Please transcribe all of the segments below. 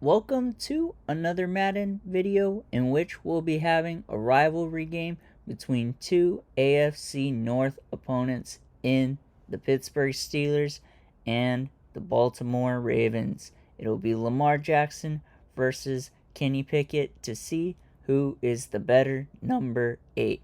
Welcome to another Madden video in which we'll be having a rivalry game between two AFC North opponents in the Pittsburgh Steelers and the Baltimore Ravens. It'll be Lamar Jackson versus Kenny Pickett to see who is the better number 8.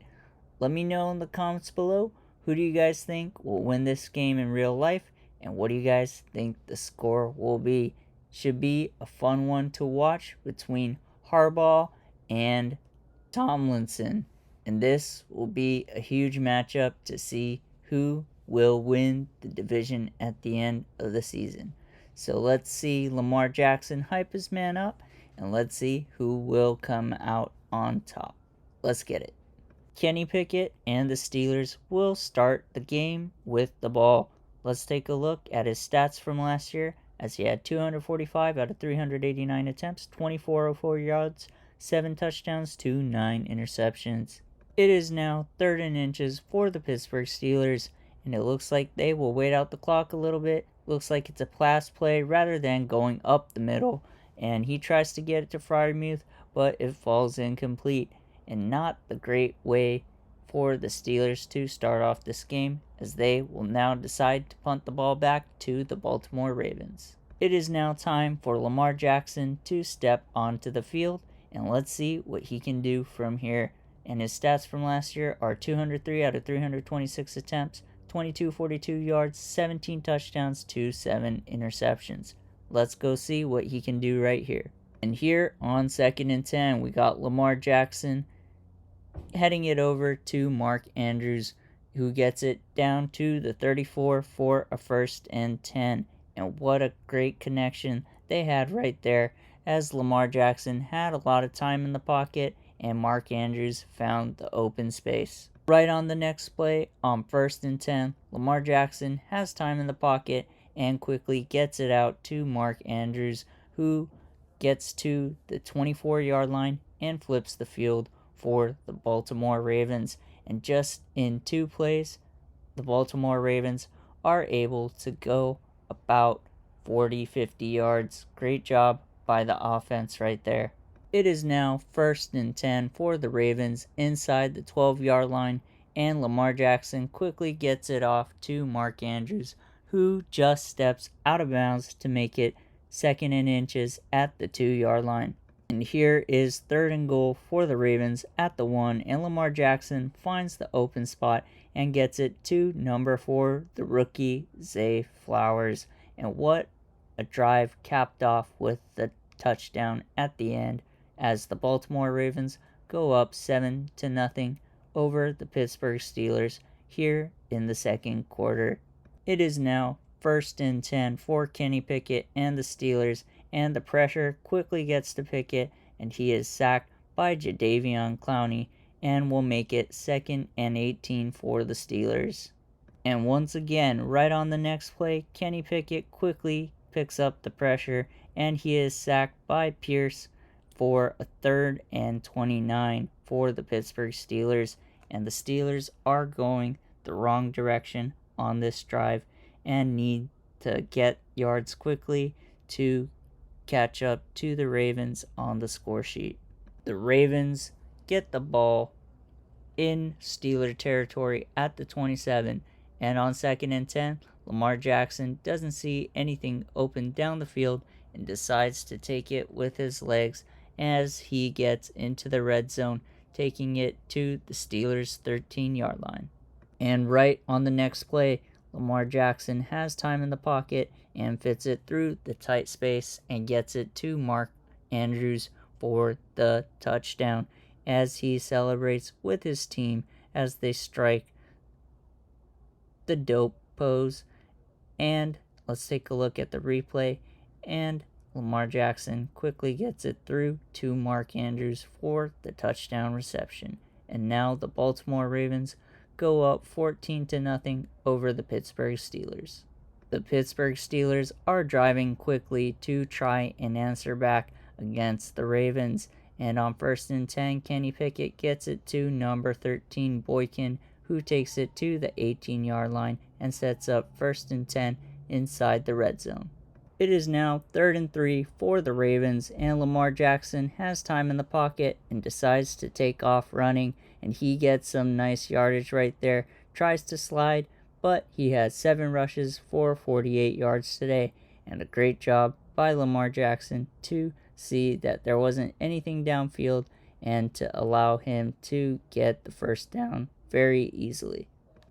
Let me know in the comments below, who do you guys think will win this game in real life, and what do you guys think the score will be? Should be a fun one to watch between Harbaugh and Tomlinson. And this will be a huge matchup to see who will win the division at the end of the season. So let's see Lamar Jackson hype his man up, and let's see who will come out on top. Let's get it. Kenny Pickett and the Steelers will start the game with the ball. Let's take a look at his stats from last year, as he had 245 out of 389 attempts, 2404 yards, 7 touchdowns to 9 interceptions. It is now 3rd and inches for the Pittsburgh Steelers, and it looks like they will wait out the clock a little bit. Looks like it's a pass play rather than going up the middle, and he tries to get it to Freiermuth, but it falls incomplete, and not the great way for the Steelers to start off this game, as they will now decide to punt the ball back to the Baltimore Ravens. It is now time for Lamar Jackson to step onto the field, and let's see what he can do from here. And his stats from last year are 203 out of 326 attempts, 2242 yards, 17 touchdowns to 7 interceptions. Let's go see what he can do right here. And here on 2nd and 10, we got Lamar Jackson heading it over to Mark Andrews, who gets it down to the 34 for a 1st and 10. And what a great connection they had right there, as Lamar Jackson had a lot of time in the pocket and Mark Andrews found the open space. Right on the next play, on 1st and 10, Lamar Jackson has time in the pocket and quickly gets it out to Mark Andrews, who gets to the 24-yard line and flips the field for the Baltimore Ravens. And just in 2 plays, the Baltimore Ravens are able to go about 40-50 yards. Great job by the offense right there. It is now 1st and 10 for the Ravens inside the 12-yard line, and Lamar Jackson quickly gets it off to Mark Andrews, who just steps out of bounds to make it 2nd and inches at the 2-yard line. And here is 3rd and goal for the Ravens at the 1, and Lamar Jackson finds the open spot and gets it to number 4, the rookie Zay Flowers. And what a drive, capped off with the touchdown at the end, as the Baltimore Ravens go up 7-0 over the Pittsburgh Steelers here in the 2nd quarter. It is now 1st and 10 for Kenny Pickett and the Steelers, and the pressure quickly gets to Pickett, and he is sacked by Jadeveon Clowney, and will make it 2nd and 18 for the Steelers. And once again, right on the next play, Kenny Pickett quickly picks up the pressure, and he is sacked by Pierce for a 3rd and 29 for the Pittsburgh Steelers. And the Steelers are going the wrong direction on this drive and need to get yards quickly to catch up to the Ravens on the score sheet. The Ravens get the ball in Steeler territory at the 27, and on 2nd and 10, Lamar Jackson doesn't see anything open down the field and decides to take it with his legs as he gets into the red zone, taking it to the Steelers' 13-yard line. And right on the next play, Lamar Jackson has time in the pocket and fits it through the tight space and gets it to Mark Andrews for the touchdown, as he celebrates with his team as they strike the dope pose. And let's take a look at the replay, and Lamar Jackson quickly gets it through to Mark Andrews for the touchdown reception. And now the Baltimore Ravens go up 14-0 over the Pittsburgh Steelers. The Pittsburgh Steelers are driving quickly to try and answer back against the Ravens, and on 1st and 10, Kenny Pickett gets it to number 13, Boykin, who takes it to the 18-yard line and sets up 1st and 10 inside the red zone. It is now 3rd and 3 for the Ravens, and Lamar Jackson has time in the pocket and decides to take off running, and he gets some nice yardage right there, tries to slide, but he has 7 rushes for 48 yards today, and a great job by Lamar Jackson to see that there wasn't anything downfield and to allow him to get the first down very easily.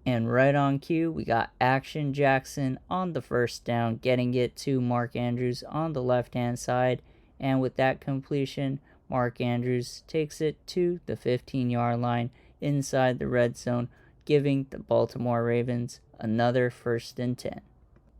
And right on cue, we got Action Jackson on the first down, getting it to Mark Andrews on the left-hand side. And with that completion, Mark Andrews takes it to the 15-yard line inside the red zone, giving the Baltimore Ravens another 1st and 10.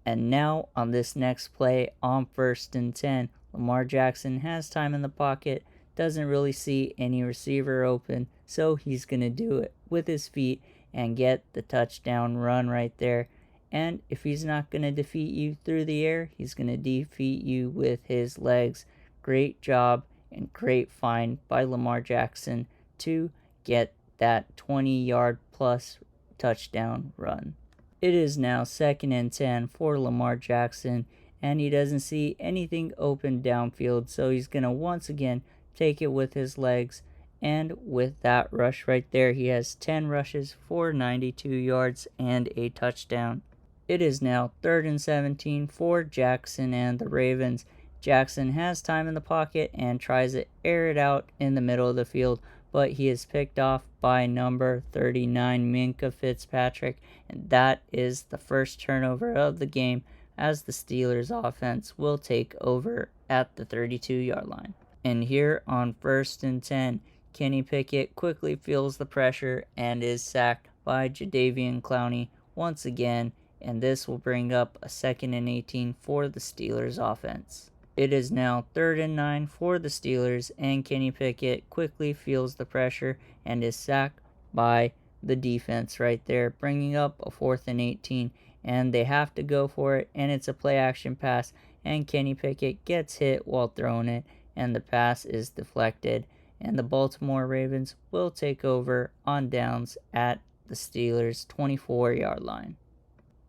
And now on this next play on 1st and 10, Lamar Jackson has time in the pocket, doesn't really see any receiver open, so he's going to do it with his feet and get the touchdown run right there. And if he's not going to defeat you through the air, he's going to defeat you with his legs. Great job and great find by Lamar Jackson to get that 20-yard plus touchdown run. It is now 2nd and 10 for Lamar Jackson, and he doesn't see anything open downfield, so he's going to once again take it with his legs. And with that rush right there, he has 10 rushes for 92 yards and a touchdown. It is now 3rd and 17 for Jackson and the Ravens. Jackson has time in the pocket and tries to air it out in the middle of the field, but he is picked off by number 39, Minkah Fitzpatrick, and that is the first turnover of the game as the Steelers offense will take over at the 32-yard line. And here on 1st and 10, Kenny Pickett quickly feels the pressure and is sacked by Jadeveon Clowney once again, and this will bring up a 2nd and 18 for the Steelers offense. It is now 3rd and 9 for the Steelers, and Kenny Pickett quickly feels the pressure and is sacked by the defense right there, bringing up a 4th and 18, and they have to go for it, and it's a play action pass, and Kenny Pickett gets hit while throwing it, and the pass is deflected, and the Baltimore Ravens will take over on downs at the Steelers' 24-yard line.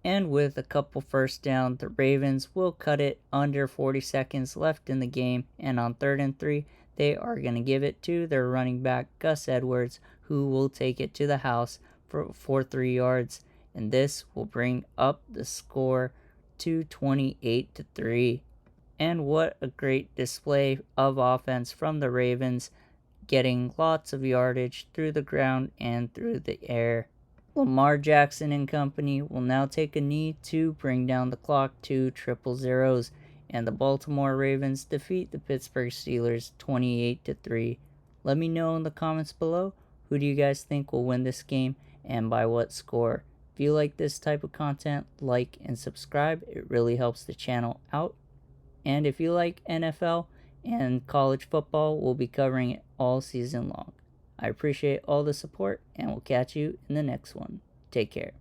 And with a couple first down, the Ravens will cut it under 40 seconds left in the game, and on 3rd and 3, they are going to give it to their running back, Gus Edwards, who will take it to the house for 3 yards, and this will bring up the score to 28-3. And what a great display of offense from the Ravens, getting lots of yardage through the ground and through the air. Lamar Jackson and company will now take a knee to bring down the clock to 000, and the Baltimore Ravens defeat the Pittsburgh Steelers 28-3. Let me know in the comments below, who do you guys think will win this game and by what score? If you like this type of content, like and subscribe. It really helps the channel out. And if you like NFL and college football, we'll be covering it all season long. I appreciate all the support, and we'll catch you in the next one. Take care.